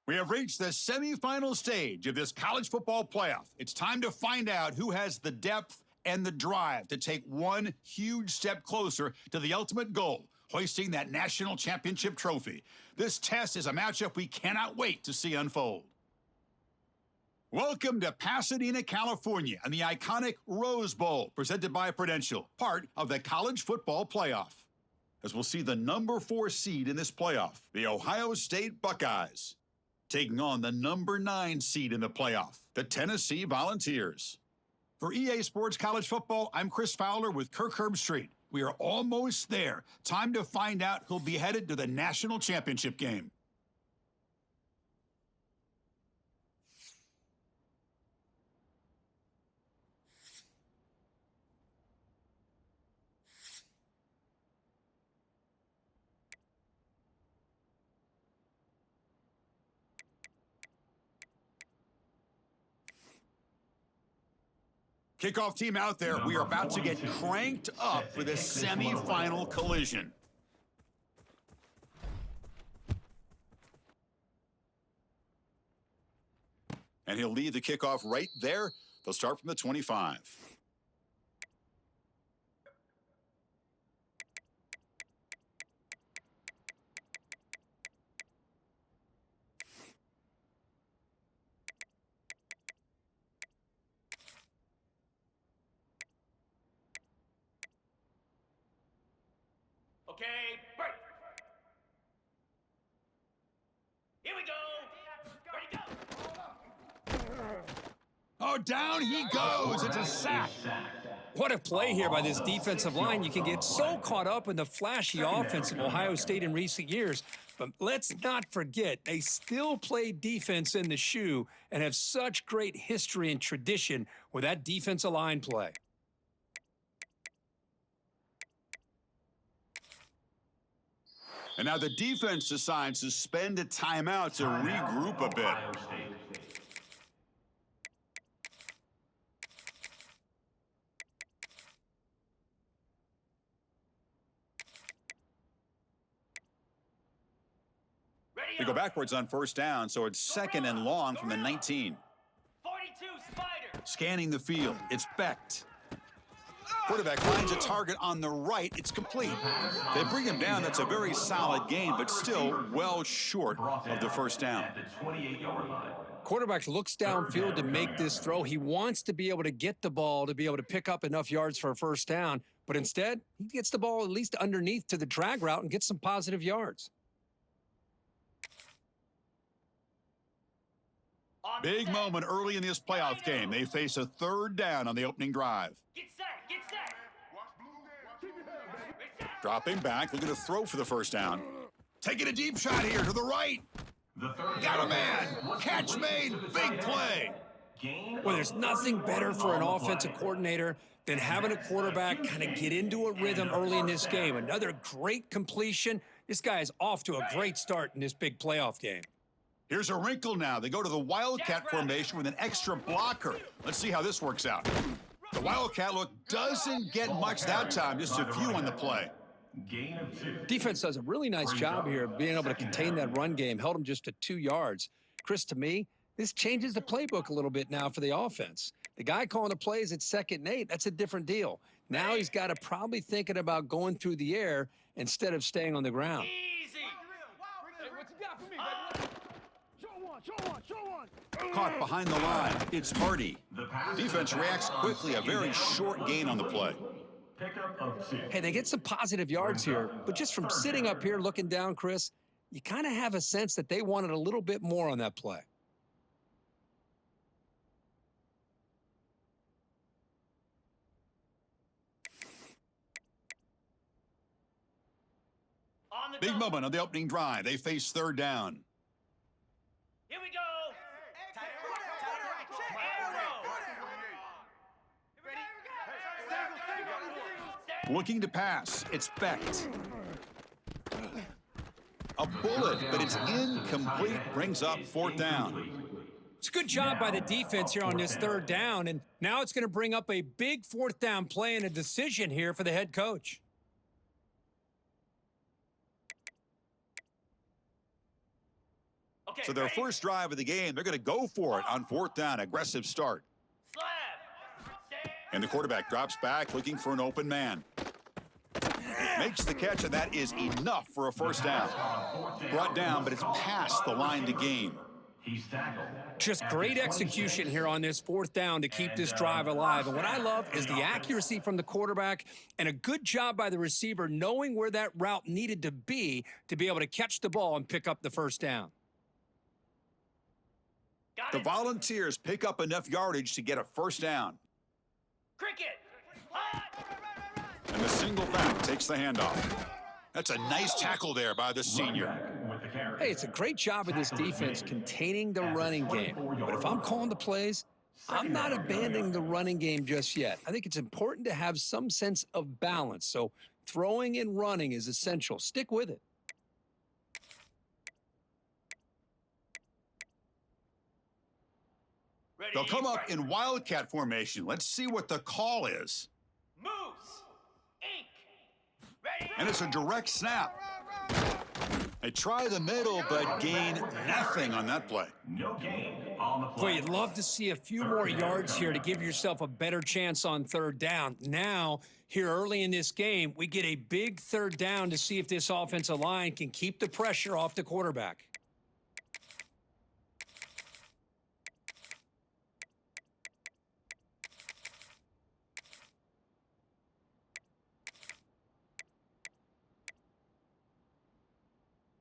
We have reached the semifinal stage of this college football playoff. It's time to find out who has the depth and the drive to take one huge step closer to the ultimate goal, hoisting that national championship trophy. This test is a matchup we cannot wait to see unfold. Welcome to Pasadena, California, and the iconic Rose Bowl, presented by Prudential, part of the college football playoff. As we'll see the number 4 seed in this playoff, the Ohio State Buckeyes, taking on the number 9 seed in the playoff, the Tennessee Volunteers. For EA Sports College Football, I'm Chris Fowler with Kirk Herbstreit. We are almost there. Time to find out who'll be headed to the national championship game. Kickoff team out there. We are about to get cranked up for this semifinal collision. And he'll lead the kickoff right there. They'll start from the 25. Okay, break. Here we go. Ready, go. Oh, down he goes. It's a sack. What a play here by this defensive line. You can get so caught up in the flashy offense of Ohio State in recent years, but let's not forget, they still play defense in the shoe and have such great history and tradition with that defensive line play. And now the defense decides to spend a timeout to regroup a bit. They go backwards on first down, so it's second and long from the 19. 42, Spider. Scanning the field, it's Becht. Quarterback finds a target on the right. It's complete. They bring him down. That's a very solid gain, but still well short of the first down. Quarterback looks downfield to make this throw. He wants to be able to get the ball to be able to pick up enough yards for a first down, but instead, he gets the ball at least underneath to the drag route and gets some positive yards. Big moment early in this playoff game. They face a third down on the opening drive. Get set, get set. Dropping back, looking to throw for the first down. Taking a deep shot here to the right. Got a man. Catch made. Big play. Well, there's nothing better for an offensive coordinator than having a quarterback kind of get into a rhythm early in this game. Another great completion. This guy is off to a great start in this big playoff game. Here's a wrinkle now. They go to the Wildcat formation with an extra blocker. Let's see how this works out. The Wildcat look doesn't get much that time, just a few on the play. Defense does a really nice job here of being able to contain that run game, held him just to 2 yards. Chris, to me, this changes the playbook a little bit now for the offense. The guy calling the plays at 2nd and 8, that's a different deal. Now he's got to probably thinking about going through the air instead of staying on the ground. Easy. Hey, what you got for me, baby? Show one. Caught behind the line. It's Hardy. Defense reacts quickly. A very short gain on the play. Hey, they get some positive yards here, but just from sitting up here looking down, Chris, you kind of have a sense that they wanted a little bit more on that play. Big moment on the opening drive. They face third down. Here we go. Looking to pass. It's Becht. A bullet, but it's incomplete. Brings up fourth down. It's a good job by the defense here on this third down, and now it's going to bring up a big fourth down play and a decision here for the head coach. Okay, So their ready? first drive of the game, they're going to go for it on 4th down. Aggressive start. Slab. Stand. And the quarterback drops back, looking for an open man. Makes the catch, and that is enough for a first down. Brought down, but it's past the line to gain. He's tackled. Just great execution here on this 4th down to keep this drive alive. And what I love is the accuracy from the quarterback and a good job by the receiver knowing where that route needed to be able to catch the ball and pick up the first down. Got The it. Volunteers pick up enough yardage to get a first down. Cricket. Hot. And the single back takes the handoff. That's a nice tackle there by the senior. With the carry. Hey, it's a great job of this defense containing the running game. But if I'm calling the plays, I'm not abandoning the running game just yet. I think it's important to have some sense of balance. So throwing and running is essential. Stick with it. Ready. They'll come up Right. in wildcat formation. Let's see what the call is. Moose. Ink. Ready. And it's a direct snap. They try the middle, but gain nothing on that play. No gain on the Boy, play. you'd love to see a few more yards here to give yourself a better chance on 3rd down. Now, here early in this game, we get a big 3rd down to see if this offensive line can keep the pressure off the quarterback.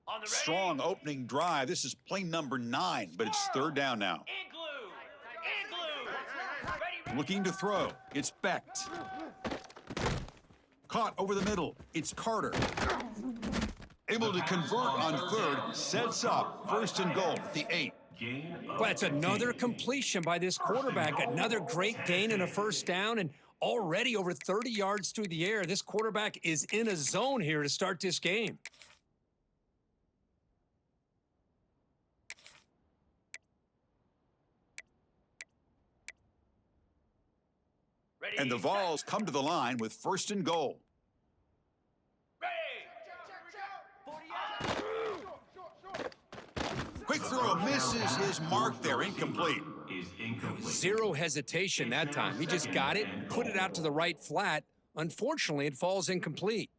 On the ready. Strong opening drive. This is play number 9, but it's 3rd down now. Igloo. Igloo. Ready. Looking to throw. It's Becht. Caught over the middle. It's Carter. Able to convert on 3rd. Sets up 1st and goal at the 8. Gain of But it's another completion by this quarterback. Another great gain and a first down, and already over 30 yards through the air. This quarterback is in a zone here to start this game. Ready. And the Vols come to the line with 1st and goal. Ready. Quick throw misses his mark there. Incomplete. is incomplete. Zero hesitation that time. He just got it, put it out to the right flat. Unfortunately, it falls incomplete.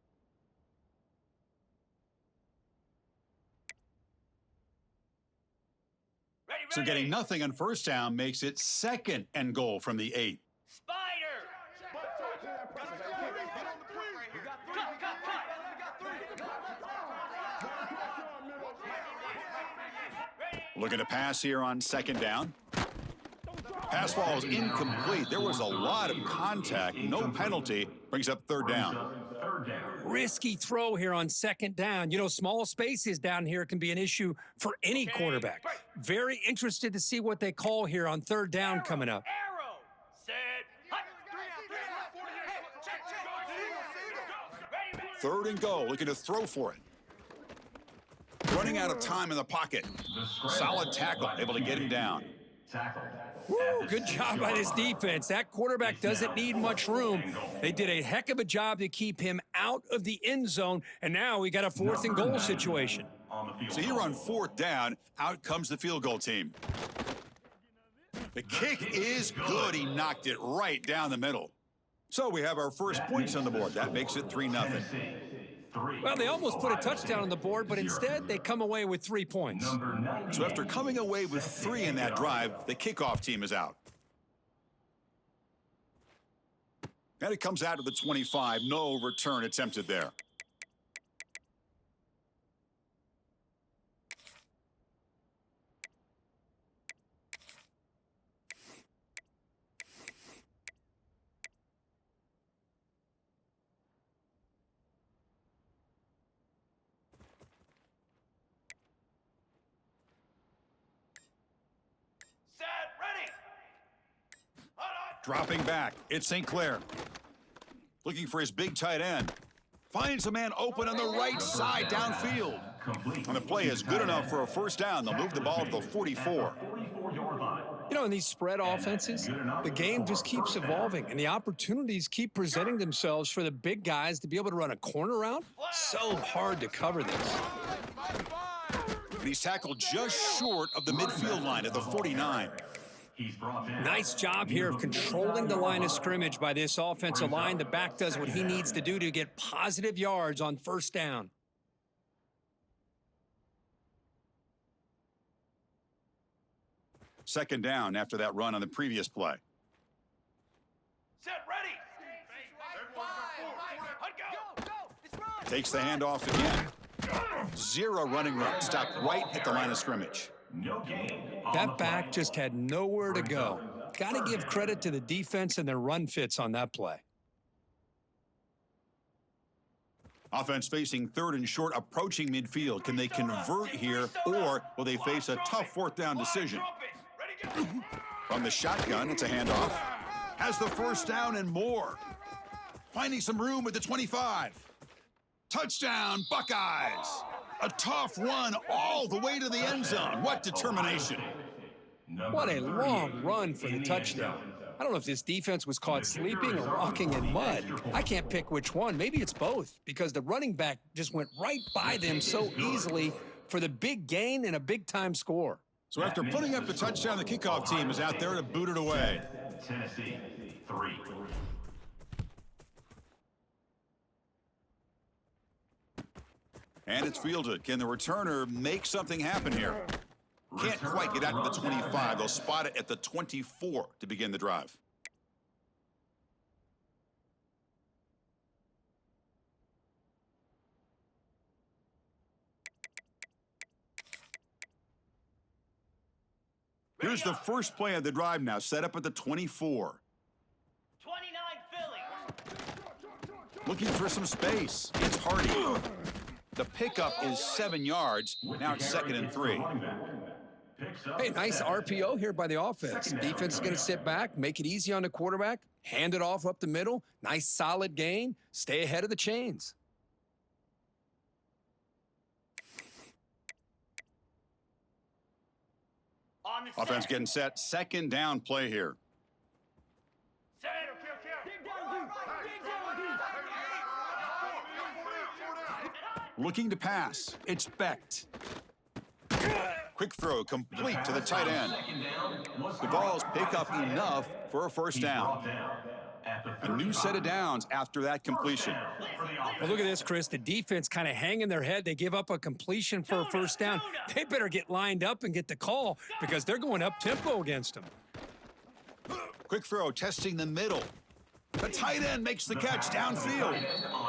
Ready. So getting nothing on 1st down makes it 2nd and goal from the 8. Spider. Cut. Looking to pass here on 2nd down. Pass falls incomplete. There was a lot of contact. No penalty. Brings up 3rd down. Third down. Risky throw here on 2nd down. You know, small spaces down here can be an issue for any quarterback. Very interested to see what they call here on 3rd down coming up. Arrow. Set. Hut. Ready. 3rd and goal. Looking to throw for it. Running out of time in the pocket. Solid tackle. Able to get him down. Tackled. Woo, good job by this defense. That quarterback doesn't need much room. They did a heck of a job to keep him out of the end zone, and now we got a 4th and goal situation. On the field. So here on 4th down, out comes the field goal team. The kick is good. He knocked it right down the middle. So we have our first points on the board. That makes it 3-0. Well, they almost put a touchdown on the board, but instead they come away with 3 points. So after coming away with 3 in that drive, the kickoff team is out. And it comes out of the 25. No return attempted there. Set. Ready. Dropping back, it's St. Clair. Looking for his big tight end. Finds a man open on the right side downfield. And the play is good enough for a first down. They'll move the ball to the 44. You know, in these spread offenses, the game just keeps evolving, and the opportunities keep presenting themselves for the big guys to be able to run a corner route. So hard to cover this. but he's tackled just short of the midfield line at the 49. He's brought in. Nice job here of controlling the line of scrimmage by this offensive line. The back does what he needs to do to get positive yards on first down. Second down after that run on the previous play. Set, ready. Hut, go. Takes the handoff again. Zero running room. Stopped right at the line of scrimmage. No gain. On the That back play. just had nowhere to go. Got to give credit to the defense and their run fits on that play. Offense facing third and short, approaching midfield. Can they convert here, or will they face a tough fourth down decision? Ready, go. From the shotgun, it's a handoff. Has the first down and more. Finding some room at the 25. Touchdown, Buckeyes. A tough run all the way to the end zone. What determination. What a long run for the touchdown. I don't know if this defense was caught sleeping or walking in mud. I can't pick which one. Maybe it's both, because the running back just went right by them so easily for the big gain and a big-time score. So after putting up the touchdown, the kickoff team is out there to boot it away. Tennessee, 3. And it's fielded. Can the returner make something happen here? Can't quite get out to the 25. They'll spot it at the 24 to begin the drive. Here's the first play of the drive now, set up at the 24. 29 Philly. Looking for some space. It's Hardy. The pickup is 7 yards. Now it's 2nd and 3. Hey, nice RPO here by the offense. Defense is going to sit back, make it easy on the quarterback, hand it off up the middle. Nice, solid gain. Stay ahead of the chains. On the Offense set. getting set. Second down play here. Set. Looking to pass. It's Becht. Quick throw complete to the tight end. The Vols pick up enough for a first down. A new set of downs after that completion. Well, look at this, Chris. The defense kind of hanging their head. They give up a completion for a first down. They better get lined up and get the call, because they're going up tempo against them. Quick throw testing the middle. The tight end makes the catch downfield.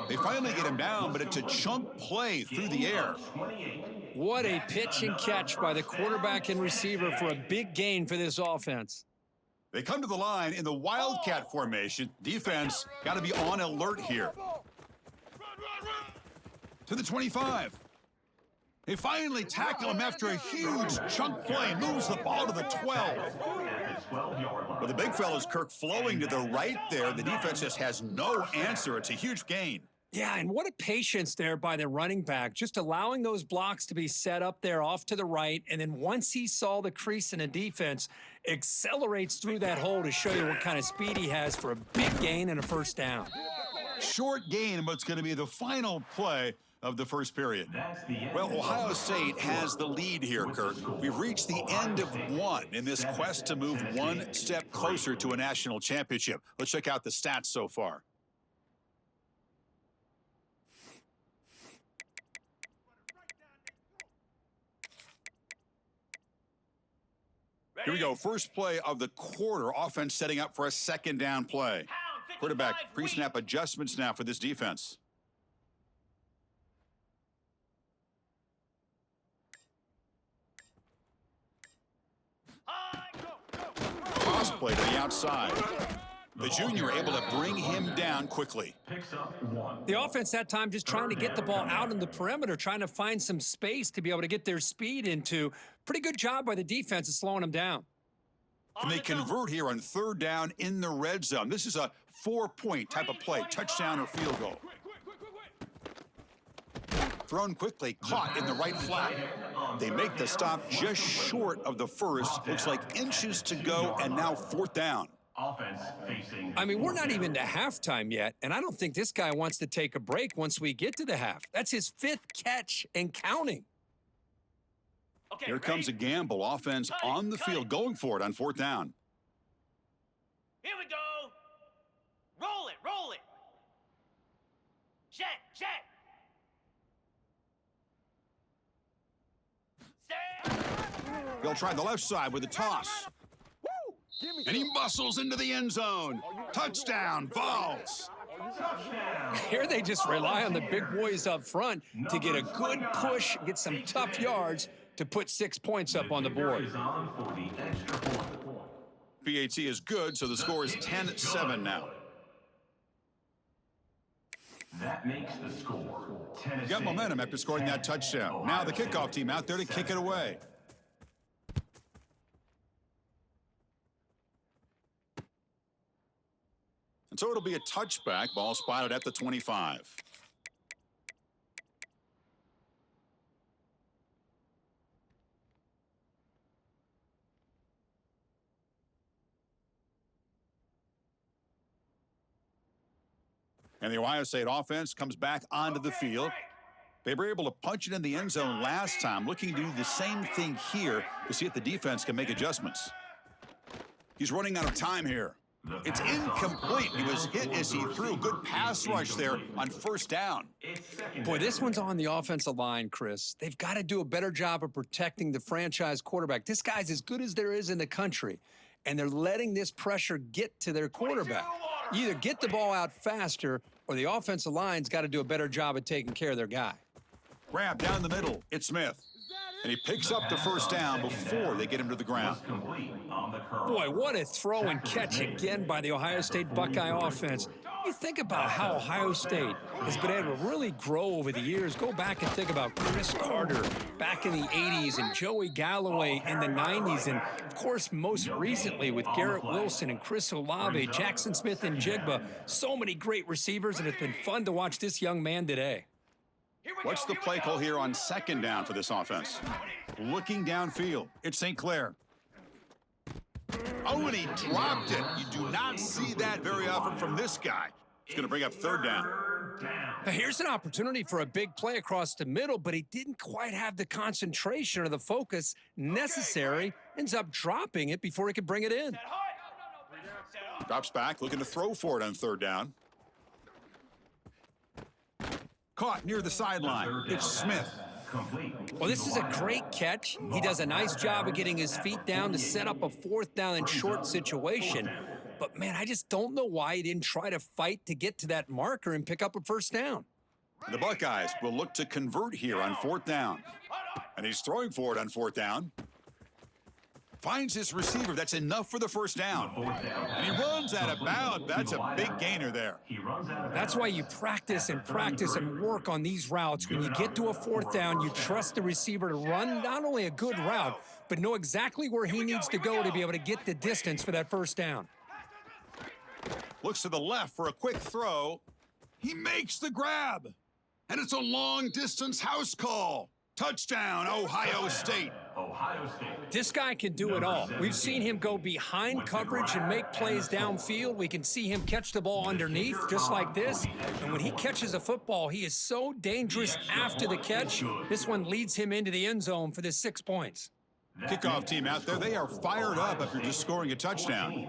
They finally get him down, but it's a chunk play through the air. What a pitch and catch by the quarterback and receiver for a big gain for this offense. They come to the line in the Wildcat formation. Defense got to be on alert here. To the 25. They finally tackle him after a huge chunk play. Moves the ball to the 12. But the big fella's Kirk flowing to the right there. The defense just has no answer. It's a huge gain. Yeah, and what a patience there by the running back, just allowing those blocks to be set up there off to the right, and then once he saw the crease in the defense, accelerates through that hole to show you what kind of speed he has for a big gain and a first down. Short gain in what's going to be the final play of the first period. Well, Ohio State has the lead here, Kurt. We've reached the end of one in this quest to move one step closer to a national championship. Let's check out the stats so far. Here we go. First play of the quarter. Offense setting up for a second down play. Quarterback pre-snap adjustments now for this defense. Cross play to the outside. The junior able to bring him down quickly. The offense that time just trying to get the ball out on the perimeter, trying to find some space to be able to get their speed into. Pretty good job by the defense of slowing them down. Can they convert here on third down in the red zone? This is a 4-point type of play, touchdown or field goal. Thrown quickly, caught in the right flat. They make the stop just short of the first. Looks like inches to go, and now fourth down. I mean, we're not even to halftime yet, and I don't think this guy wants to take a break once we get to the half. That's his 5th catch and counting. Okay, Here comes a ready? gamble. Offense Cut it, on the cut field, it. going for it on 4th down. Here we go. Roll it, roll it. Check, check. Set. He'll try the left side with a toss. And he muscles into the end zone. Touchdown, Vols. Here they just rely on the big boys up front to get a good push, get some tough yards to put 6 points up on the board. Is on for the extra point. PAT is good, so the score is 10-7 now. That makes the score. Tennessee. Got momentum after scoring that touchdown. Now the kickoff team out there to kick it away. And so it'll be a touchback. Ball spotted at the 25. And the Ohio State offense comes back onto the field. They were able to punch it in the end zone last time, looking to do the same thing here to see if the defense can make adjustments. He's running out of time here. It's incomplete. He was hit as he threw. Good pass rush there on 1st down. Boy, this one's on the offensive line, Chris. They've got to do a better job of protecting the franchise quarterback. This guy's as good as there is in the country, and they're letting this pressure get to their quarterback. You either get the ball out faster, or the offensive line's got to do a better job of taking care of their guy. Grab down the middle. It's Smith. And he picks up the 1st down before they get him to the ground. Complete on the curve. Boy, what a throw and catch again by the Ohio State Buckeye offense. You think about how Ohio State has been able to really grow over the years. Go back and think about Chris Carter back in the 80s and Joey Galloway in the 90s. And, of course, most recently with Garrett Wilson and Chris Olave, Jackson Smith and Jigba. So many great receivers, and it's been fun to watch this young man today. What's the play call here on 2nd down for this offense? Looking downfield. It's St. Clair. Oh, and he dropped it. You do not see that very often from this guy. He's going to bring up 3rd down. Now, here's an opportunity for a big play across the middle, but he didn't quite have the concentration or the focus necessary. Ends up dropping it before he could bring it in. Drops back, looking to throw for it on 3rd down. Caught near the sideline. It's Smith. Well, this is a great catch. He does a nice job of getting his feet down to set up a 4th down and short situation. But, man, I just don't know why he didn't try to fight to get to that marker and pick up a 1st down. The Buckeyes will look to convert here on 4th down. And he's throwing for it on 4th down. Finds his receiver. That's enough for the 1st down. And he runs out of bounds. That's a big gainer there. That's why you practice and work on these routes. When you get to a 4th down, you trust the receiver to run not only a good route, but know exactly where he needs to go to be able to get the distance for that 1st down. Looks to the left for a quick throw. He makes the grab. And it's a long-distance house call. Touchdown, Ohio State. This guy can do it all. We've seen him go behind coverage and make plays downfield. We can see him catch the ball underneath, just like this. And when he catches a football, he is so dangerous after the catch. This one leads him into the end zone for the 6 points. Kickoff team out there, they are fired up after just scoring a touchdown.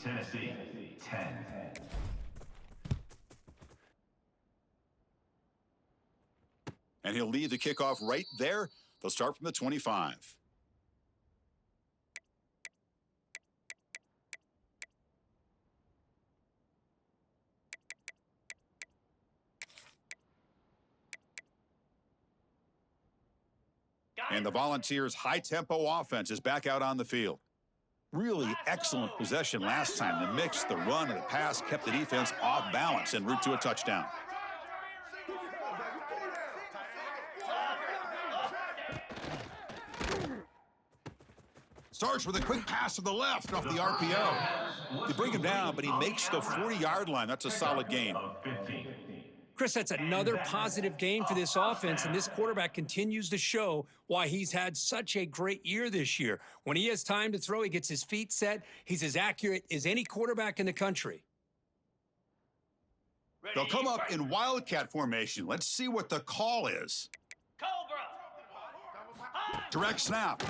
Tennessee, 10. And he'll lead the kickoff right there. They'll start from the 25. And the Volunteers' high-tempo offense is back out on the field. Really excellent possession last time. The mix, the run, and the pass kept the defense off balance en route to a touchdown. Starts with a quick pass to the left off the RPO. They bring him down, but he makes the 40-yard line. That's a solid gain. Chris, that's another positive game for this offense, and this quarterback continues to show why he's had such a great year this year. When he has time to throw, he gets his feet set. He's as accurate as any quarterback in the country. They'll come up in Wildcat formation. Let's see what the call is. Cobra. High. Direct snap.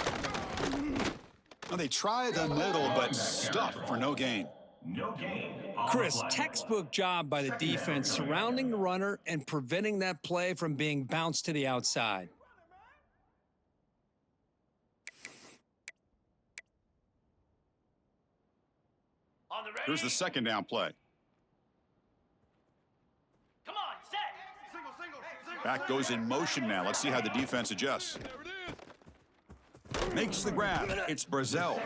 Well, they try the middle, but stuff for no gain. No gain. On Chris, the play. textbook job by the defense surrounding the runner and preventing that play from being bounced to the outside. On the ready. Here's the second down play. Come on, set. Back goes in motion now. Let's see how the defense adjusts. Makes the grab. It's Brazil.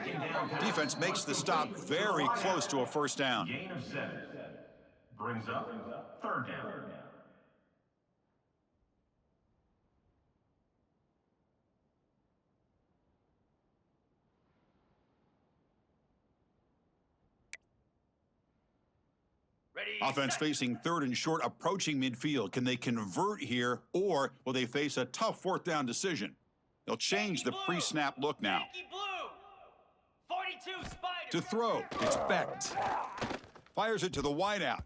Defense makes the stop very close to a first down. Gain of 7. Brings up third down. Ready. Offense set. facing third and short, approaching midfield. Can they convert here, or will they face a tough fourth down decision? They'll change the pre-snap look now. Yankee blue. 42 Spider. To throw, it's Becht. Fires it to the wideout,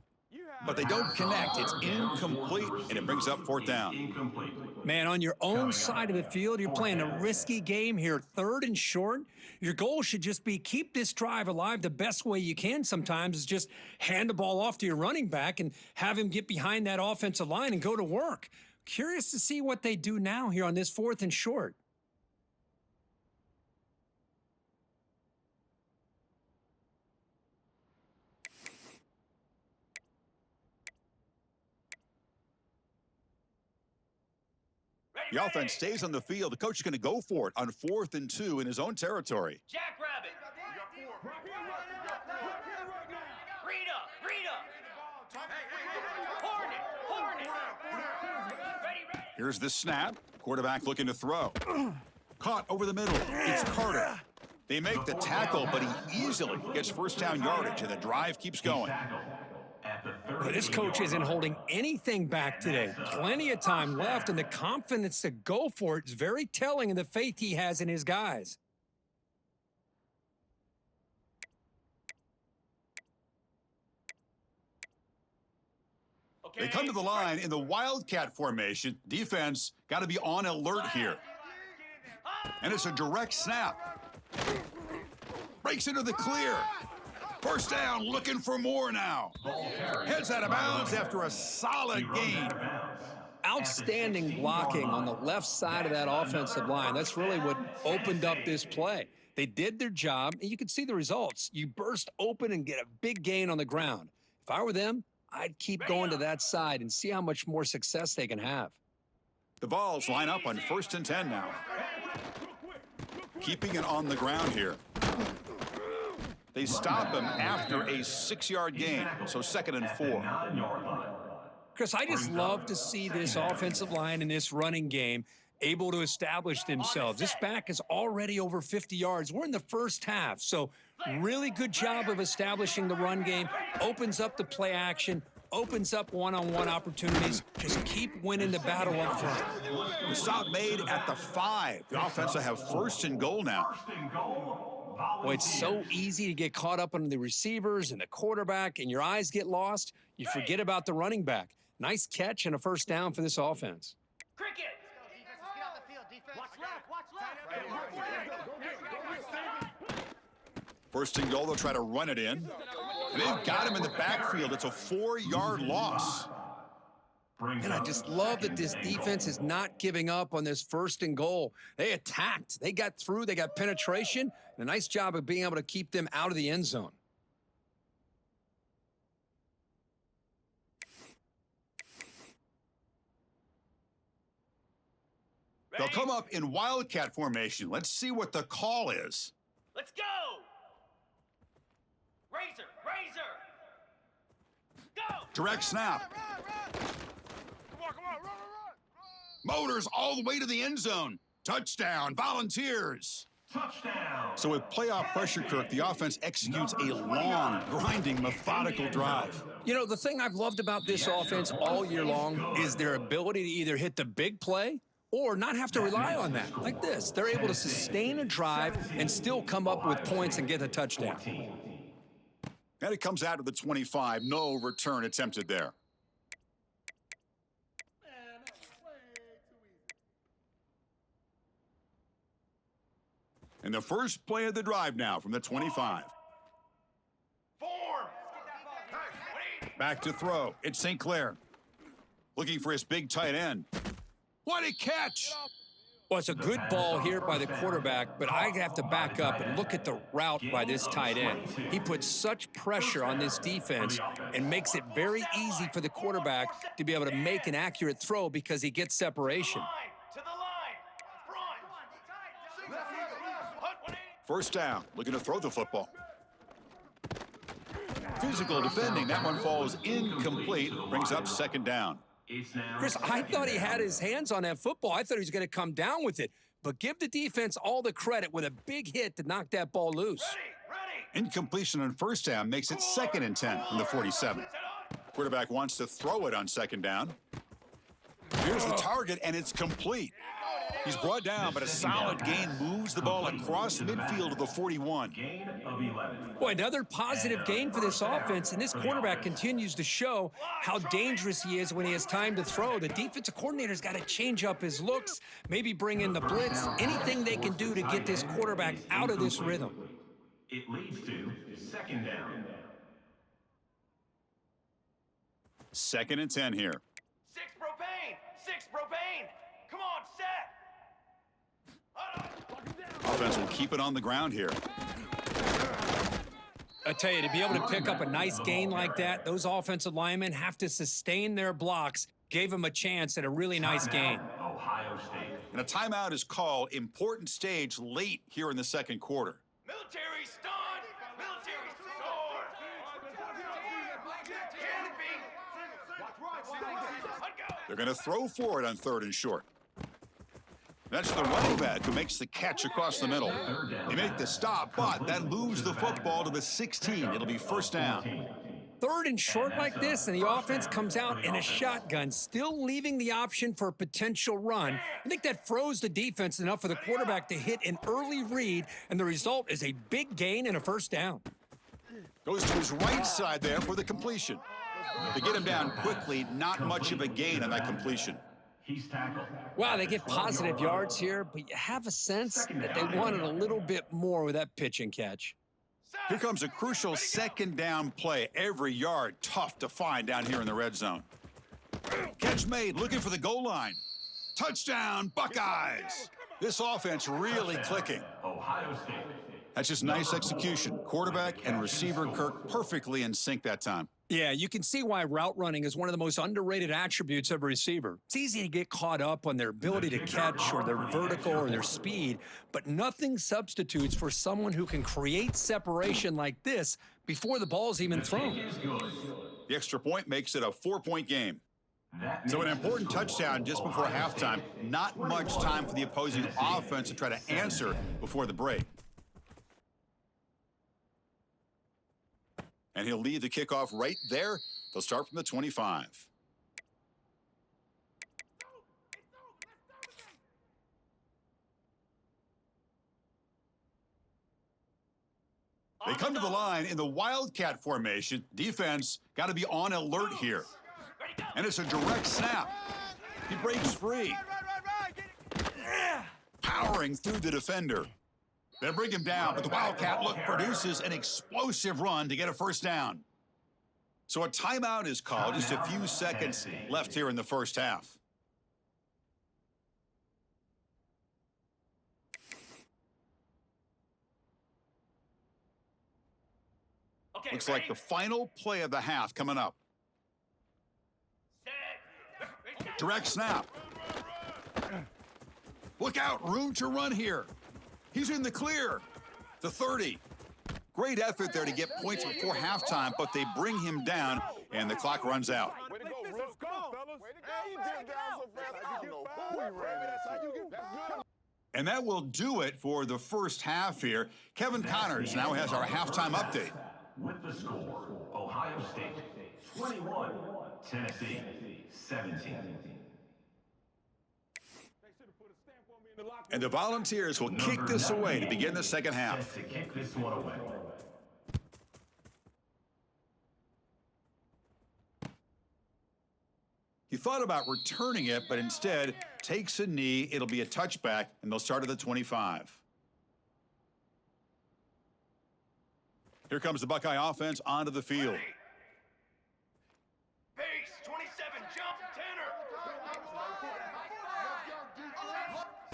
but they don't connect. It's incomplete, and it brings up fourth down. Incomplete. Man, on your own side of the field, you're playing a risky game here, third and short. Your goal should just be keep this drive alive the best way you can sometimes is just hand the ball off to your running back and have him get behind that offensive line and go to work. Curious to see what they do now here on this fourth and short. Ready, The offense stays on the field. The coach is going to go for it on 4th and 2 in his own territory. Jackrabbit. Rita. Hornet. Ready. Here's the snap. Quarterback looking to throw. Caught over the middle. It's Carter. They make the tackle, but he easily gets first down yardage, and the drive keeps going. Well, this coach isn't holding anything back today. Plenty of time left, and the confidence to go for it is very telling in the faith he has in his guys. Okay. They come to the line in the Wildcat formation. Defense got to be on alert here. And it's a direct snap. Breaks into the clear. First down, looking for more now. Heads out of bounds after a solid gain. Outstanding blocking on the left side of that offensive line. That's really what opened up this play. They did their job, and you can see the results. You burst open and get a big gain on the ground. If I were them, I'd keep going to that side and see how much more success they can have. The balls line up on 1st and 10 now. Keeping it on the ground here. They stop him after a 6-yard gain, so 2nd and 4. Chris, I just love to see this offensive line and this running game able to establish themselves. This back is already over 50 yards. We're in the first half, so really good job of establishing the run game. Opens up the play action, opens up one-on-one opportunities. Just keep winning the battle up front. The stop made at the 5. The offense will have 1st and goal now. Boy, it's so easy to get caught up on the receivers and the quarterback, and your eyes get lost. You forget about the running back. Nice catch and a first down for this offense. Cricket. First and goal, they'll try to run it in. And they've got him in the backfield. It's a 4-yard loss. And I just love that this defense is not giving up on this 1st and goal. They attacked. They got through. They got penetration. And a nice job of being able to keep them out of the end zone. They'll come up in Wildcat formation. Let's see what the call is. Let's go. Razor. Go. Direct snap. Motors all the way to the end zone. Touchdown, Volunteers. Touchdown. So with playoff pressure, Kirk, the offense executes a long, grinding, methodical drive. You know, the thing I've loved about this offense all year long is their ability to either hit the big play or not have to rely on that. Like this, they're able to sustain a drive and still come up with points and get a touchdown. And it comes out of the 25. No return attempted there. And the first play of the drive now from the 25. Form. Back to throw. It's St. Clair. Looking for his big tight end. What a catch! Well, it's a good ball here by the quarterback, but I have to back up and look at the route by this tight end. He puts such pressure on this defense and makes it very easy for the quarterback to be able to make an accurate throw because he gets separation. To the line. Front. First down, looking to throw the football. Physical defending. That one falls incomplete. Brings up second down. Chris, I thought he had his hands on that football. I thought he was going to come down with it. But give the defense all the credit with a big hit to knock that ball loose. Incompletion on first down makes it 2nd and 10 from the 47. Quarterback wants to throw it on second down. Here's the target, and it's complete. He's brought down, but a solid gain moves the ball across midfield to the 41. Gain of 11. Boy, another positive gain for this offense, and this quarterback continues to show how dangerous he is when he has time to throw. The defensive coordinator's got to change up his looks, maybe bring in the blitz, anything they can do to get this quarterback out of this rhythm. It leads to second down. 2nd and 10 here. 6 propane. 6 propane. Come on, set. Offense will keep it on the ground here. I tell you, to be able to pick up a nice gain like that, those offensive linemen have to sustain their blocks. Gave him a chance at a really nice gain. Ohio State. And a timeout is called. Important stage late here in the second quarter. Military stunned. Military sword. Canopy. They're going to throw for it on 3rd and short. That's the running back who makes the catch across the middle. They make the stop, but that moves the football to the 16. It'll be first down. 3rd and short like this, and the offense comes out in a shotgun, still leaving the option for a potential run. I think that froze the defense enough for the quarterback to hit an early read, and the result is a big gain and a first down. Goes to his right side there for the completion. To get him down quickly, not much of a gain on that completion. He's tackled. Wow, they get positive yards here, but you have a sense that they wanted a little bit more with that pitch and catch. Here comes a crucial second down play. Every yard tough to find down here in the red zone. Catch made, looking for the goal line. Touchdown, Buckeyes. This offense really clicking. Ohio State. That's just nice execution. Quarterback and receiver Kirk perfectly in sync that time. Yeah, you can see why route running is one of the most underrated attributes of a receiver. It's easy to get caught up on their ability to catch or their vertical or their speed, but nothing substitutes for someone who can create separation like this before the ball's even thrown. The extra point makes it a 4-point game. So an important touchdown just before halftime. Not much time for the opposing offense to try to answer before the break. And he'll lead the kickoff right there. They'll start from the 25. They come to the line in the Wildcat formation. Defense got to be on alert here. And it's a direct snap. He breaks free. Powering through the defender. They bring him down, but the Wildcat look produces an explosive run to get a first down. So a timeout is called. Just a few seconds left here in the first half. Okay, Looks like the final play of the half coming up. Set. Direct snap. Look out, room to run here. He's in the clear. The 30. Great effort there to get points before halftime, but they bring him down, and the clock runs out. Way to go, Roof. Come on, fellas. Hey, you did down so fast. You get fouled. And that will do it for the first half here. Kevin Connors now has our halftime update. With the score, Ohio State 21, Tennessee 17. And the Volunteers will kick this away to begin the second half. To kick this one away. He thought about returning it, but instead takes a knee. It'll be a touchback, and they'll start at the 25. Here comes the Buckeye offense onto the field. Base, 27, jump, tenor.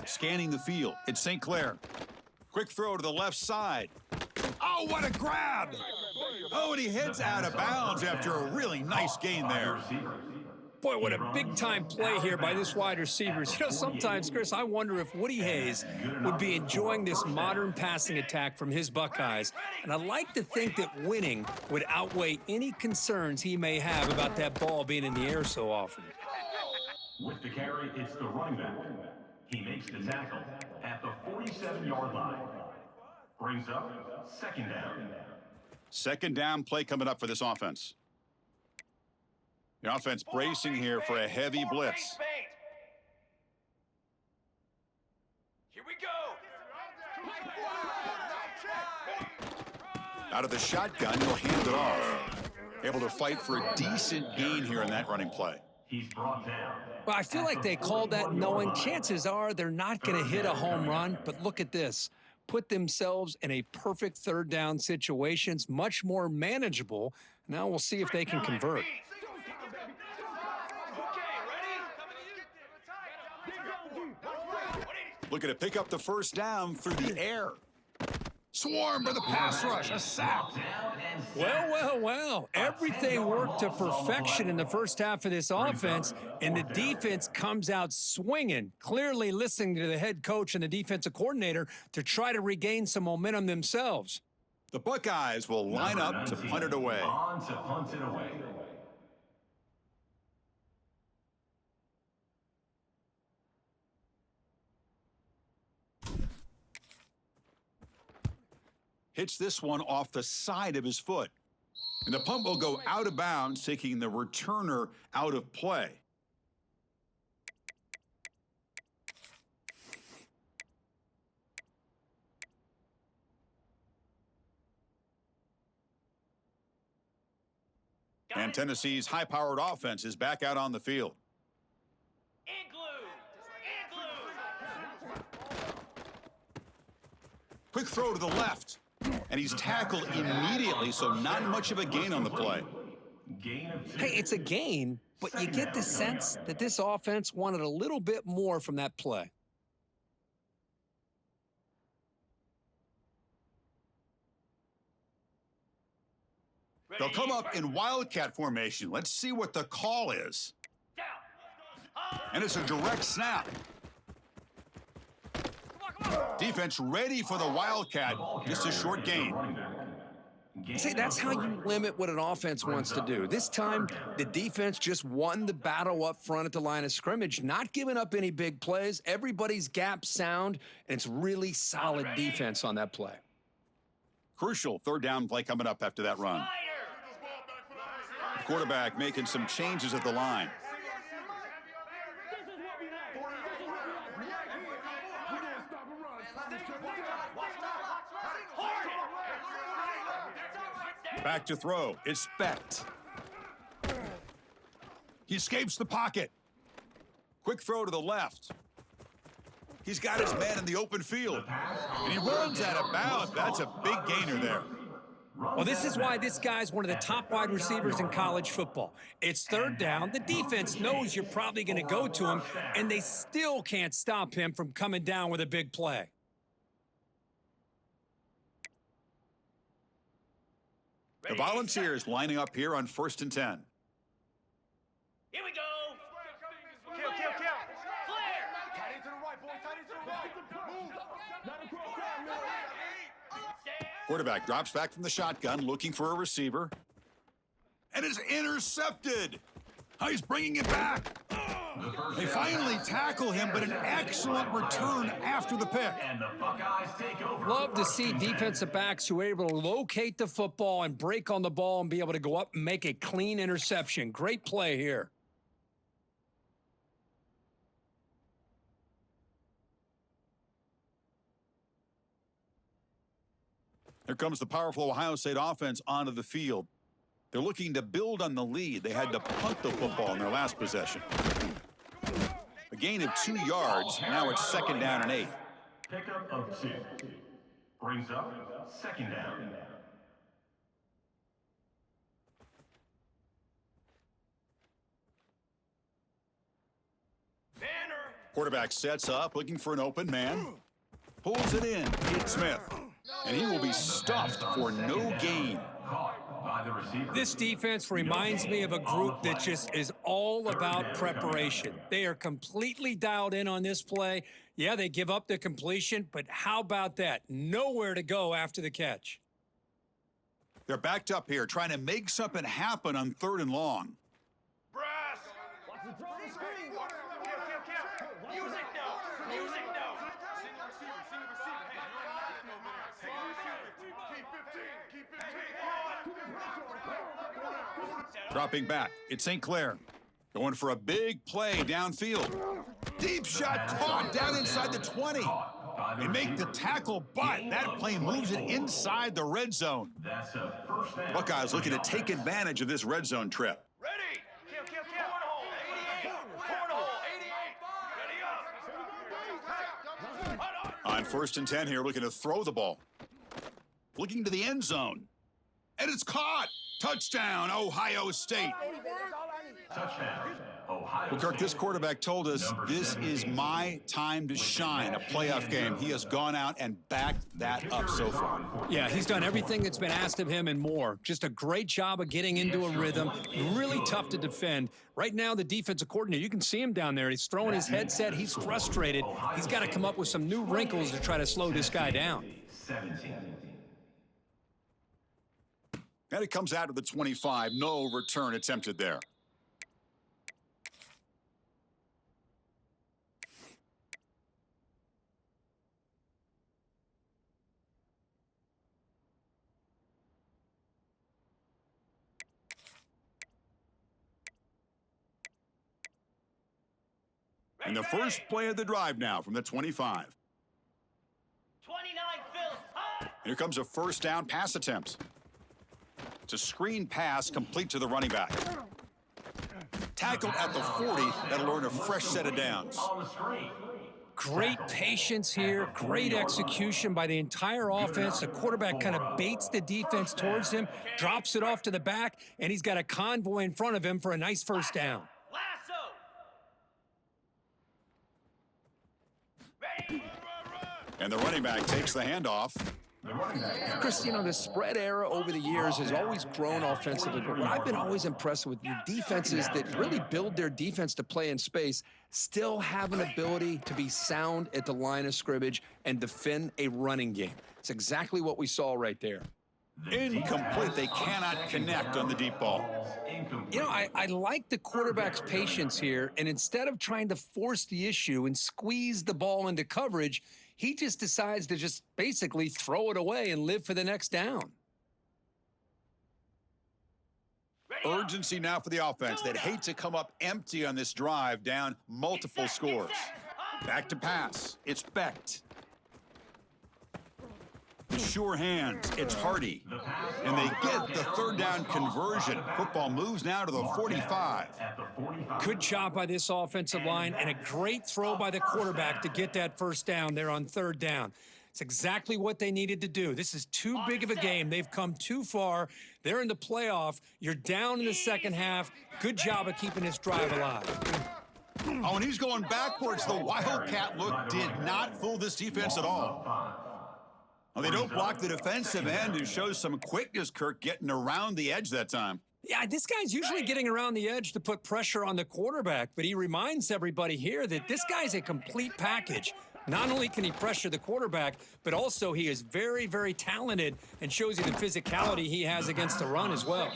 Scanning the field, it's St. Clair. Quick throw to the left side. Oh, what a grab! Oh, and he hits out of bounds after a really nice gain there. Boy, what a big-time play here by this wide receiver. You know, sometimes, Chris, I wonder if Woody Hayes would be enjoying this modern passing attack from his Buckeyes. And I like to think that winning would outweigh any concerns he may have about that ball being in the air so often. With the carry, it's the running back. He makes the tackle at the 47-yard line. Brings up second down. Second down play coming up for this offense. The offense bracing here for a heavy blitz. Bait. Here we go. Out of the shotgun, he'll hand it off. Able to fight for a decent gain here in that running play. He's brought down. Well, I feel like they called that knowing chances are they're not going to hit a home run, but look at this. Put themselves in a perfect third down situation. It's much more manageable. Now we'll see if they can convert. Looking to pick up the first down through the air. Swarmed by the pass rush, a sack. Well, well, well. Everything worked to perfection in the first half of this offense, and the defense comes out swinging, clearly listening to the head coach and the defensive coordinator to try to regain some momentum themselves. The Buckeyes will line up to punt it away. On to punt it away. Hits this one off the side of his foot. And the punt will go out of bounds, taking the returner out of play. And Tennessee's high-powered offense is back out on the field. Quick throw to the left. And he's tackled immediately, so not much of a gain on the play. Hey, it's a gain, but you get the sense that this offense wanted a little bit more from that play. They'll come up in Wildcat formation. Let's see what the call is. And it's a direct snap. Defense ready for the Wildcat. Just a short gain. See, that's how you limit what an offense wants to do. This time, the defense just won the battle up front at the line of scrimmage, not giving up any big plays. Everybody's gap sound, and it's really solid defense on that play. Crucial third down play coming up after that run. The quarterback making some changes at the line. Back to throw. It's Specht. He escapes the pocket. Quick throw to the left. He's got his man in the open field. And he runs out of bounds. That's a big gainer there. Well, this is why this guy's one of the top wide receivers in college football. It's third down. The defense knows you're probably going to go to him, and they still can't stop him from coming down with a big play. The Volunteers lining up here on 1st and 10. Here we go. Kill. Flare. Tight into the right, boy. Tight into the right. Quarterback drops back from the shotgun, looking for a receiver. And is intercepted. Oh, he's bringing it back. They finally tackle him, but an excellent return after the pick. And the Buckeyes take over. Love to see defensive backs who are able to locate the football and break on the ball and be able to go up and make a clean interception. Great play here. Here comes the powerful Ohio State offense onto the field. They're looking to build on the lead. They had to punt the football in their last possession. A gain of 2 yards. Now it's 2nd down and 8. Pickup of 2. Brings up second down. Quarterback sets up, looking for an open man. Pulls it in. It's Smith. And he will be stuffed for no gain. This defense reminds me of a group that just is all about preparation. They are completely dialed in on this play. Yeah, they give up the completion, but how about that? Nowhere to go after the catch. They're backed up here, trying to make something happen on 3rd and long. Brass! Watch the throw the screen! Kill. Music no! Music no! Dropping back, it's St. Clair. Going for a big play downfield. Deep shot caught down inside the 20. They make the tackle, but that play moves it inside the red zone. Buckeyes looking to take advantage of this red zone trip. Ready! Kill. Cornhole, 88. Ready up! On 1st and 10 here, looking to throw the ball. Looking to the end zone. And it's caught! Touchdown, Ohio State. Touchdown, Ohio Well, Kirk, this State. quarterback told us this is my time to shine, a playoff game. He has gone out and backed that up so far. Yeah, he's done everything that's been asked of him and more. Just a great job of getting into a rhythm. Really tough to defend. Right now, the defensive coordinator, you can see him down there. He's throwing his headset. He's frustrated. He's got to come up with some new wrinkles to try to slow this guy down. 17. And it comes out to the 25. No return attempted there. And the first play of the drive now from the 25. 29 Phil. Here comes a first down pass attempt. It's a screen pass complete to the running back. Tackled at the 40. That'll earn a fresh set of downs. On the screen. Great patience here, great execution by the entire offense. The quarterback kind of baits the defense towards him, drops it off to the back, and he's got a convoy in front of him for a nice first down. Lasso. Ready. And the running back takes the handoff. Chris, you know, the spread era over the years has always grown offensively, but what I've been always impressed with your defenses that really build their defense to play in space still have an ability to be sound at the line of scrimmage and defend a running game. It's exactly what we saw right there. Incomplete. They cannot connect on the deep ball. You know, I like the quarterback's patience here, and instead of trying to force the issue and squeeze the ball into coverage, he just decides to just basically throw it away and live for the next down. Urgency now for the offense. They'd hate to come up empty on this drive, down multiple scores. Back to pass. It's Becht. Sure hands. It's Hardy. And they get the third down conversion. Football moves now to the 45. Good job by this offensive line and a great throw by the quarterback to get that first down there on third down. It's exactly what they needed to do. This is too big of a game. They've come too far. They're in the playoff. You're down in the second half. Good job of keeping this drive alive. Oh, and he's going backwards. The Wildcat look did not fool this defense at all. Well, they don't block the defensive end, who shows some quickness, Kirk, getting around the edge that time. Yeah, this guy's usually getting around the edge to put pressure on the quarterback, but he reminds everybody here that this guy's a complete package. Not only can he pressure the quarterback, but also he is very, very talented and shows you the physicality he has against the run as well.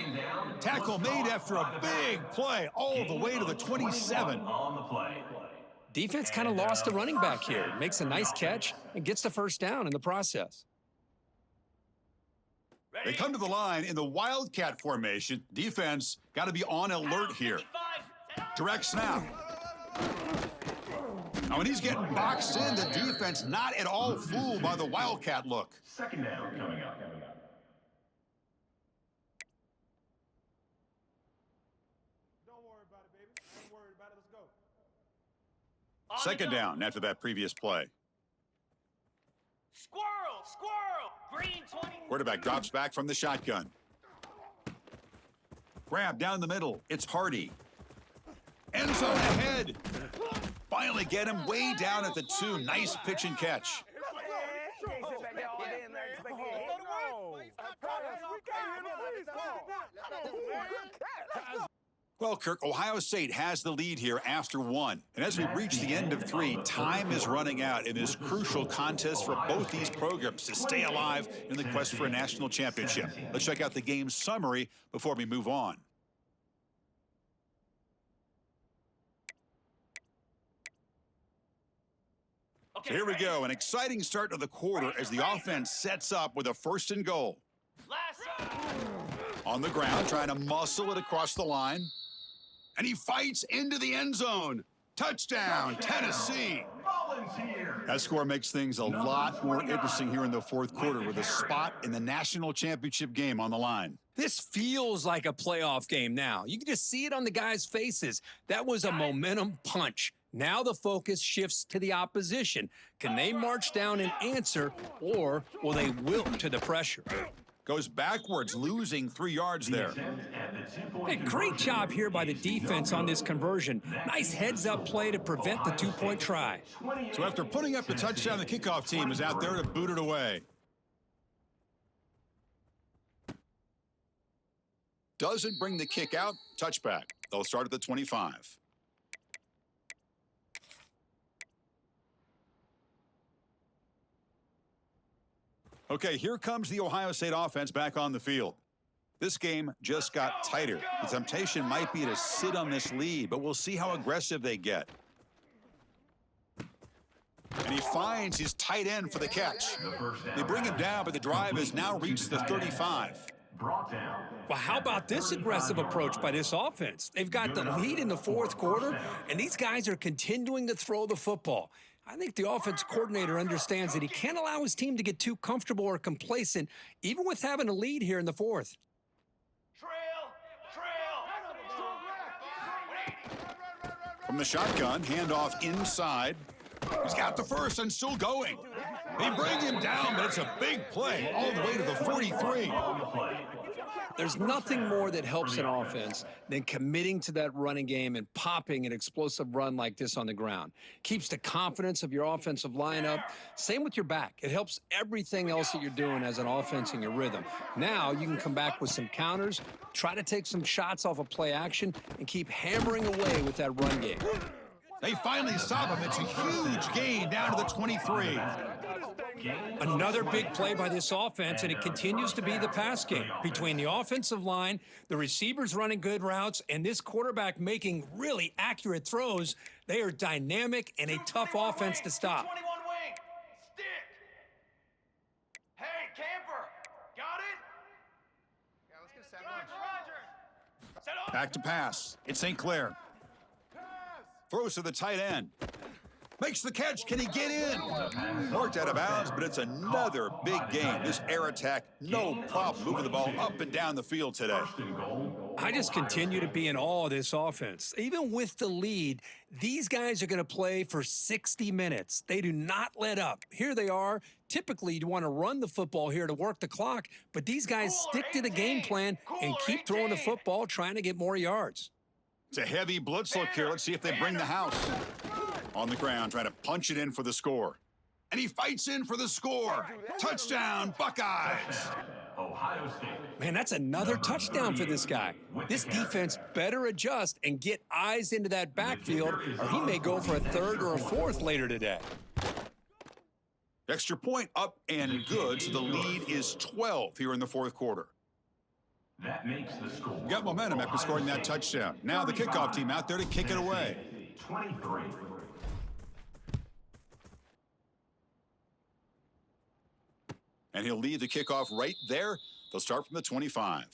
Tackle made after a big play all the way to the 27. On the play. Defense kind of lost the running back here. Makes a nice catch and gets the first down in the process. They come to the line in the Wildcat formation. Defense got to be on alert here. Direct snap. Now, when he's getting boxed in, the defense not at all fooled by the Wildcat look. Second down coming up. Don't worry about it, baby. I ain't worried about it. Let's go. Second down after that previous play. Squirrel. Green 20. Quarterback drops back from the shotgun. Grab down the middle. It's Hardy. End zone ahead. finally get him way down at the 2. Nice pitch and catch. Well, Kirk, Ohio State has the lead here after 1. And as we reach the end of 3, time is running out in this crucial contest for both these programs to stay alive in the quest for a national championship. Let's check out the game summary before we move on. So here we go, an exciting start to the quarter as the offense sets up with a 1st and goal. On the ground, trying to muscle it across the line. And he fights into the end zone. Touchdown, Tennessee. That score makes things a lot more interesting here in the 4th quarter with a spot in the national championship game on the line. This feels like a playoff game now. You can just see it on the guys' faces. That was a momentum punch. Now the focus shifts to the opposition. Can they march down and answer, or will they wilt to the pressure? Goes backwards, losing 3 yards there. Hey, great job here by the defense on this conversion. Nice heads-up play to prevent the 2-point try. So after putting up the touchdown, the kickoff team is out there to boot it away. Doesn't bring the kick out. Touchback. They'll start at the 25. Okay, here comes the Ohio State offense back on the field. This game just got tighter. The temptation might be to sit on this lead, but we'll see how aggressive they get. And he finds his tight end for the catch. They bring him down, but the drive has now reached the 35. Well, how about this aggressive approach by this offense? They've got the lead in the 4th quarter, and these guys are continuing to throw the football. I think the offense coordinator understands that he can't allow his team to get too comfortable or complacent, even with having a lead here in the 4th. From the shotgun, handoff inside. He's got the 1st and still going. They bring him down, but it's a big play all the way to the 43. There's nothing more that helps an offense than committing to that running game and popping an explosive run like this on the ground. Keeps the confidence of your offensive line up. Same with your back. It helps everything else that you're doing as an offense in your rhythm. Now you can come back with some counters, try to take some shots off of play action, and keep hammering away with that run game. They finally stop him. It's a huge gain down to the 23. Another big play by this offense, and it continues to be the pass game. Between the offensive line, the receivers running good routes, and this quarterback making really accurate throws, they are dynamic and a tough offense to stop. 21 wing. Stick. Hey, camper. Got it? Yeah, let's get a Roger. Set up. Back to pass. It's St. Clair. Throws to the tight end. Makes the catch. Can he get in? Marked out of bounds, but it's another big game. This air attack, no problem moving the ball up and down the field today. I just continue to be in awe of this offense. Even with the lead, these guys are going to play for 60 minutes. They do not let up. Here they are. Typically, you want to run the football here to work the clock, but these guys stick to the game plan and keep throwing the football, trying to get more yards. It's a heavy blitz look here. Let's see if they bring the house. On the ground, trying to punch it in for the score. And he fights in for the score. Touchdown, Buckeyes. Ohio State. Man, that's another touchdown for this guy. This defense better adjust and get eyes into that backfield, or he may go for a 3rd or a 4th later today. Extra point up and good, so the lead is 12 here in the 4th quarter. That makes the score. Got momentum after scoring that touchdown. Now the kickoff team out there to kick it away. 23. And he'll lead the kickoff right there. They'll start from the 25.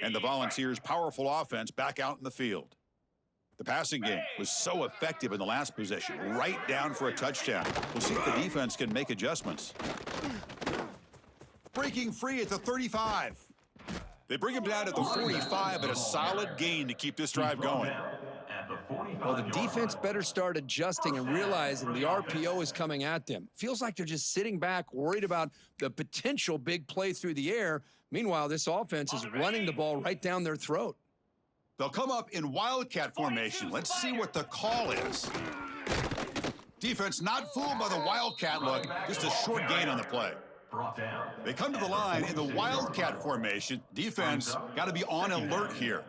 And the Volunteers' powerful offense back out in the field. The passing game was so effective in the last possession, right down for a touchdown. We'll see if the defense can make adjustments. Breaking free at the 35. They bring him down to the 45, but a solid gain to keep this drive going. At the 45. Well, the defense better start adjusting and realizing the RPO is coming at them. Feels like they're just sitting back, worried about the potential big play through the air. Meanwhile, this offense is running the ball right down their throat. They'll come up in wildcat formation. Let's see what the call is. Defense not fooled by the wildcat look, just a short gain on the play. They come to the line in the wildcat formation. Defense got to be on alert here.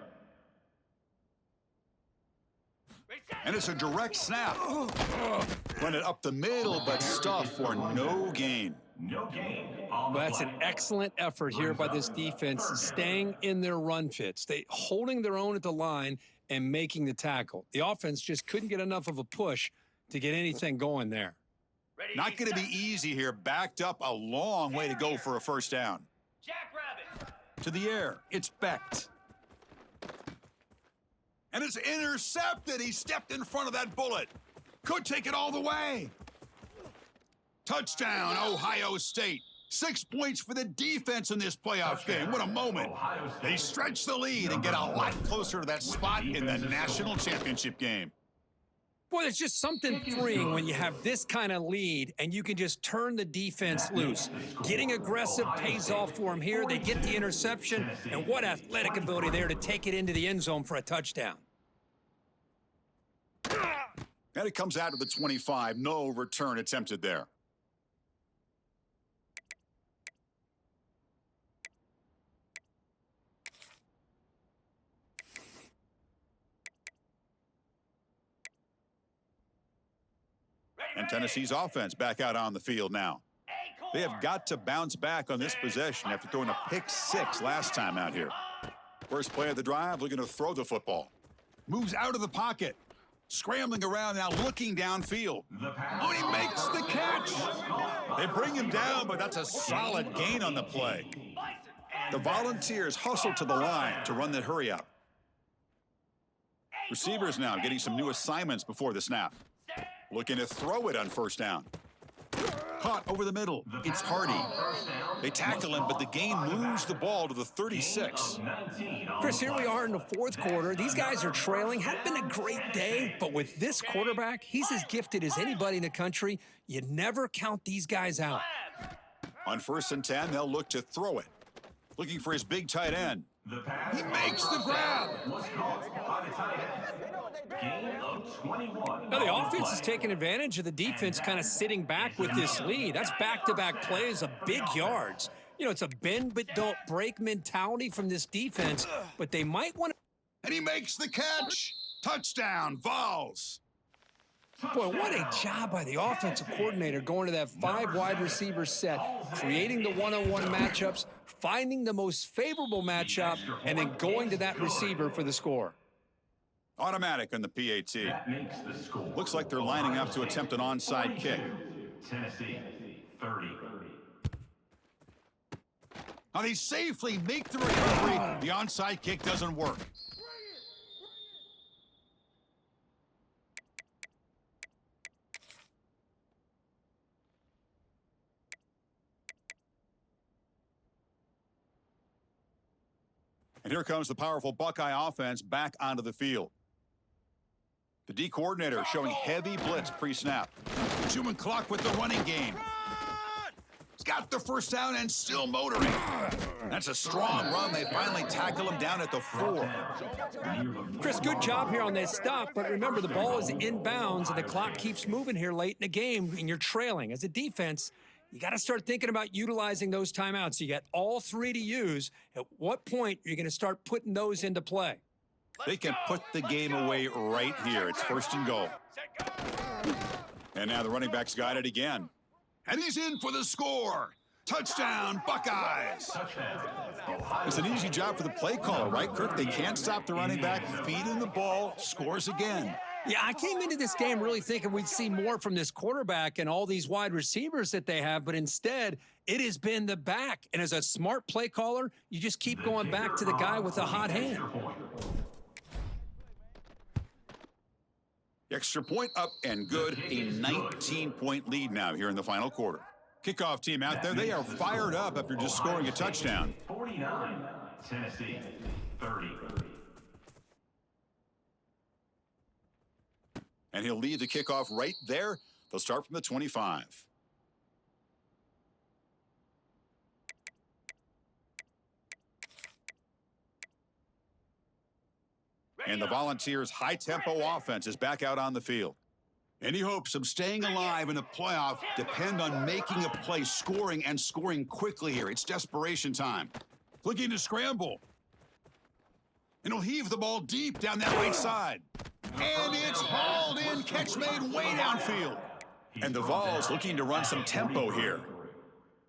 And it's a direct snap. Run it up the middle, but stuff for no gain. No gain. Well, that's an excellent effort here by this defense, staying in their run fits. They holding their own at the line and making the tackle. The offense just couldn't get enough of a push to get anything going there. Not going to be easy here. Backed up a long way to go for a first down. Jackrabbit. To the air. It's Becht. And it's intercepted. He stepped in front of that bullet. Could take it all the way. Touchdown, Ohio State. 6 points for the defense in this playoff game. What a moment. They stretch the lead and get a lot closer to that spot in the national championship game. Boy, there's just something freeing when you have this kind of lead and you can just turn the defense loose. Getting aggressive pays off for them here. They get the interception, and what athletic ability there to take it into the end zone for a touchdown. And it comes out of the 25. No return attempted there. And Tennessee's offense back out on the field now. They have got to bounce back on this possession after throwing a pick 6 last time out here. First play of the drive, looking to throw the football. Moves out of the pocket. Scrambling around now, looking downfield. Oh, he makes the catch. They bring him down, but that's a solid gain on the play. The Volunteers hustle to the line to run the hurry up. Receivers now getting some new assignments before the snap. Looking to throw it on first down. Caught over the middle. It's Hardy. They tackle him, but the gain moves the ball to the 36. Chris, here we are in the fourth quarter. These guys are trailing. Hadn't been a great day, but with this quarterback, he's as gifted as anybody in the country. You never count these guys out. On 1st and 10, they'll look to throw it. Looking for his big tight end. He makes the grab. Now, the offense is taking advantage of the defense kind of sitting back with this lead. That's back-to-back plays of big yards. You know, it's a bend but don't break mentality from this defense, but they might want to. And he makes the catch. Touchdown, Vols. Boy, what a job by the offensive coordinator going to that 5 wide receiver set, creating the one-on-one matchups, finding the most favorable matchup, and then going to that receiver for the score. Automatic on the PAT. Looks like they're lining up to attempt an onside kick. Tennessee, 30. Now they safely make the recovery. The onside kick doesn't work. And here comes the powerful Buckeye offense back onto the field. The D coordinator showing heavy blitz pre-snap. Human clock with the running game. He's got the first down and still motoring. That's a strong run. They finally tackle him down at the 4. Chris, good job here on that stop, but remember the ball is inbounds and the clock keeps moving here late in the game and you're trailing. As a defense, you got to start thinking about utilizing those timeouts. You got all 3 to use. At what point are you going to start putting those into play? They can put the game away right here. It's 1st and goal. And now the running back's got it again. And he's in for the score. Touchdown, Buckeyes. It's an easy job for the play caller, right, Kirk? They can't stop the running back. Feed him the ball, scores again. Yeah, I came into this game really thinking we'd see more from this quarterback and all these wide receivers that they have, but instead, it has been the back. And as a smart play caller, you just keep going back to the guy with the hot hand. Extra point up and good. A 19-point lead now here in the final quarter. Kickoff team out there. They are fired up after just scoring a touchdown. 49, Tennessee, 30. And he'll lead the kickoff right there. They'll start from the 25. And the Volunteers' high-tempo offense is back out on the field. Any hopes of staying alive in the playoff depend on making a play, scoring, and scoring quickly here. It's desperation time. Looking to scramble. And he'll heave the ball deep down that right side. And it's hauled in. Catch made way downfield. And the Vols looking to run some tempo here.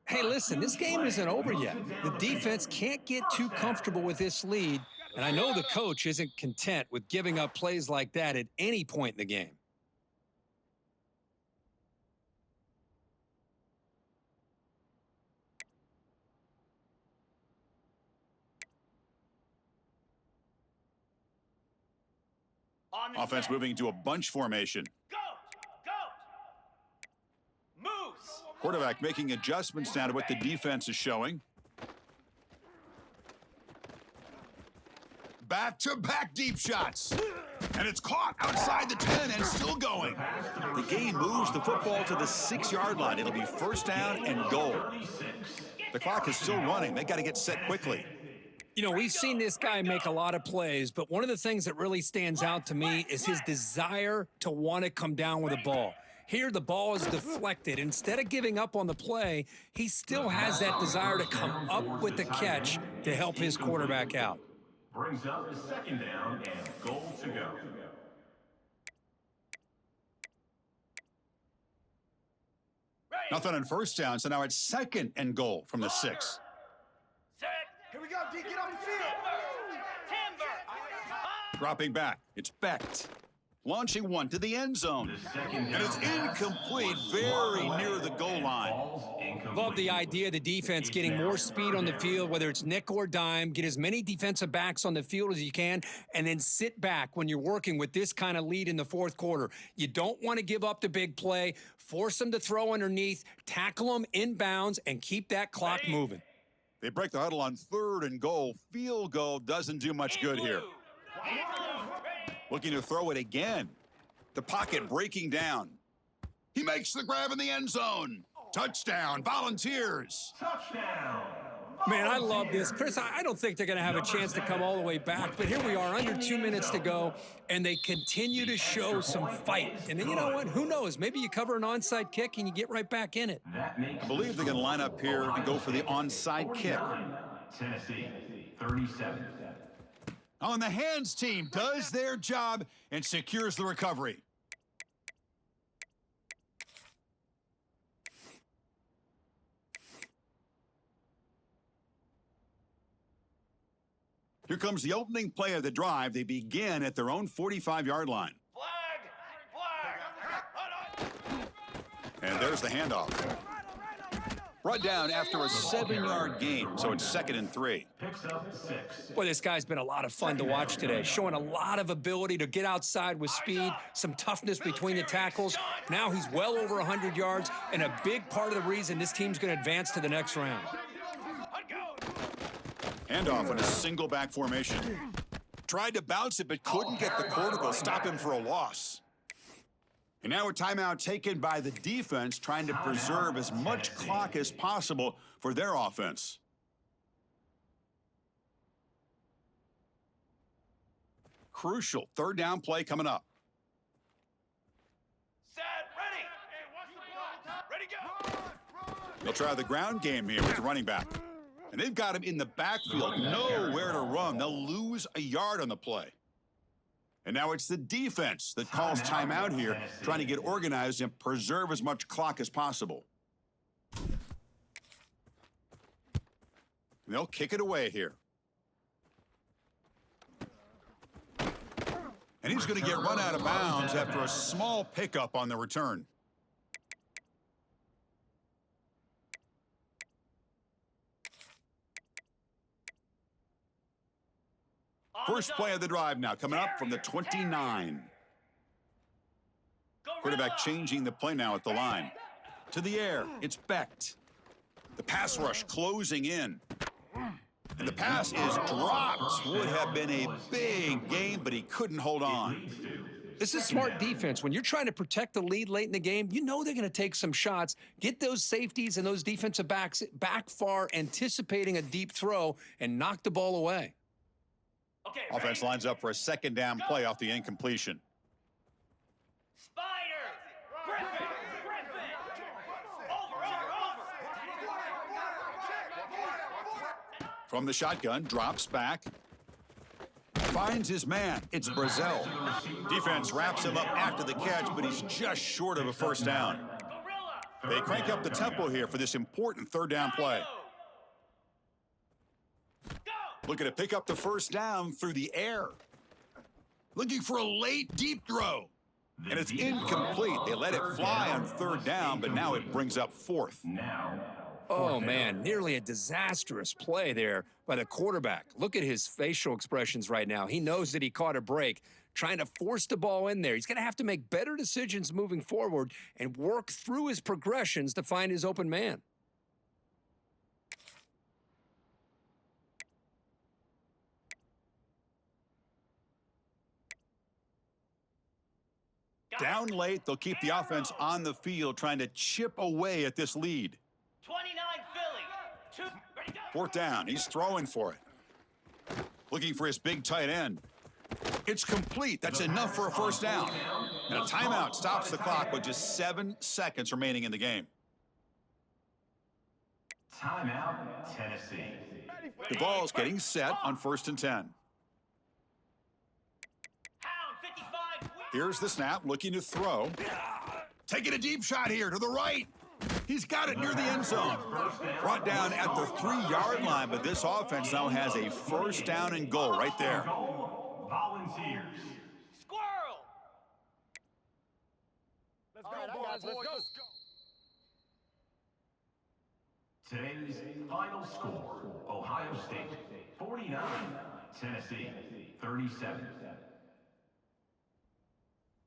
Hey, listen, this game isn't over yet. The defense can't get too comfortable with this lead, and I know the coach isn't content with giving up plays like that at any point in the game. Offense moving into a bunch formation. Go! Moose! Quarterback making adjustments now to what the defense is showing. Back-to-back deep shots. And it's caught outside the 10 and still going. The game moves the football to the 6-yard line. It'll be first down and goal. The clock is still running. They got to get set quickly. You know, we've seen this guy make a lot of plays, but one of the things that really stands out to me is his desire to want to come down with the ball. Here, the ball is deflected. Instead of giving up on the play, he still has that desire to come up with the catch to help his quarterback out. Brings up the second down and goal to go. Nothing on first down, so now it's second and goal from the 6. Set! Here we go, D. Get on the field. Timber! Dropping back. It's Becht. Launching one to the end zone. And it's incomplete, very near the goal line. Love the idea of the defense getting more speed on the field, whether it's nickel or dime, get as many defensive backs on the field as you can, and then sit back when you're working with this kind of lead in the fourth quarter. You don't want to give up the big play, force them to throw underneath, tackle them inbounds, and keep that clock moving. They break the huddle on 3rd and goal. Field goal doesn't do much good here. Looking to throw it again. The pocket breaking down. He makes the grab in the end zone. Touchdown, Volunteers. Touchdown. Man, I love this. Chris, I don't think they're going to have a chance to come all the way back, but here we are, under 2 minutes to go, and they continue to show some fight. And then, you know what? Who knows? Maybe you cover an onside kick and you get right back in it. I believe they're going to line up here and go for the onside kick. Tennessee, 37. On the hands team does their job and secures the recovery. Here comes the opening play of the drive. They begin at their own 45-yard line. Flag! And there's the handoff. Brought down after a 7-yard gain, so it's 2nd and 3. Picks up 6. Boy, this guy's been a lot of fun to watch today, showing a lot of ability to get outside with speed, some toughness between the tackles. Now he's well over 100 yards, and a big part of the reason this team's going to advance to the next round. Handoff in a single back formation. Tried to bounce it, but couldn't get the quarter to stop him for a loss. And now a timeout taken by the defense, trying to preserve as much clock as possible for their offense. Crucial 3rd down play coming up. Set! Ready! Ready, go! They'll try the ground game here with the running back. And they've got him in the backfield, nowhere to run. They'll lose a yard on the play. And now it's the defense that calls timeout here, trying to get organized and preserve as much clock as possible. They'll kick it away here. And he's going to get run out of bounds after a small pickup on the return. First play of the drive now, coming up from the 29. Quarterback changing the play now at the line. To the air, it's Becht. The pass rush closing in. And the pass is dropped. Would have been a big game, but he couldn't hold on. This is smart defense. When you're trying to protect the lead late in the game, you know they're going to take some shots, get those safeties and those defensive backs back far, anticipating a deep throw, and knock the ball away. Okay, Offense ready? lines up for a second down play off the incompletion. Spider! Griffin! Over! From the shotgun, drops back. Finds his man. It's Brazil. Defense wraps him up after the catch, but he's just short of a first down. Gorilla! They crank up the tempo here for this important third down play. Go! Looking to pick up the first down through the air. Looking for a late deep throw. And it's incomplete. They let it fly on third down, but now it brings up fourth. Oh, man, nearly a disastrous play there by the quarterback. Look at his facial expressions right now. He knows that he caught a break, trying to force the ball in there. He's going to have to make better decisions moving forward and work through his progressions to find his open man. Down late, they'll keep the offense on the field, trying to chip away at this lead. 29 Philly. 2. Ready, go! Fourth down, he's throwing for it. Looking for his big tight end. It's complete. That's enough for a first down. And a timeout stops the clock with just 7 seconds remaining in the game. Timeout, Tennessee. The ball's getting set on 1st and 10. Hound 55. Here's the snap, looking to throw. Taking a deep shot here to the right. He's got it near the end zone. Brought down at the 3-yard line, but this offense now has a first down and goal right there. Volunteers. Squirrel! Let's go, boys. Let's go. Today's final score, Ohio State 49, Tennessee 37.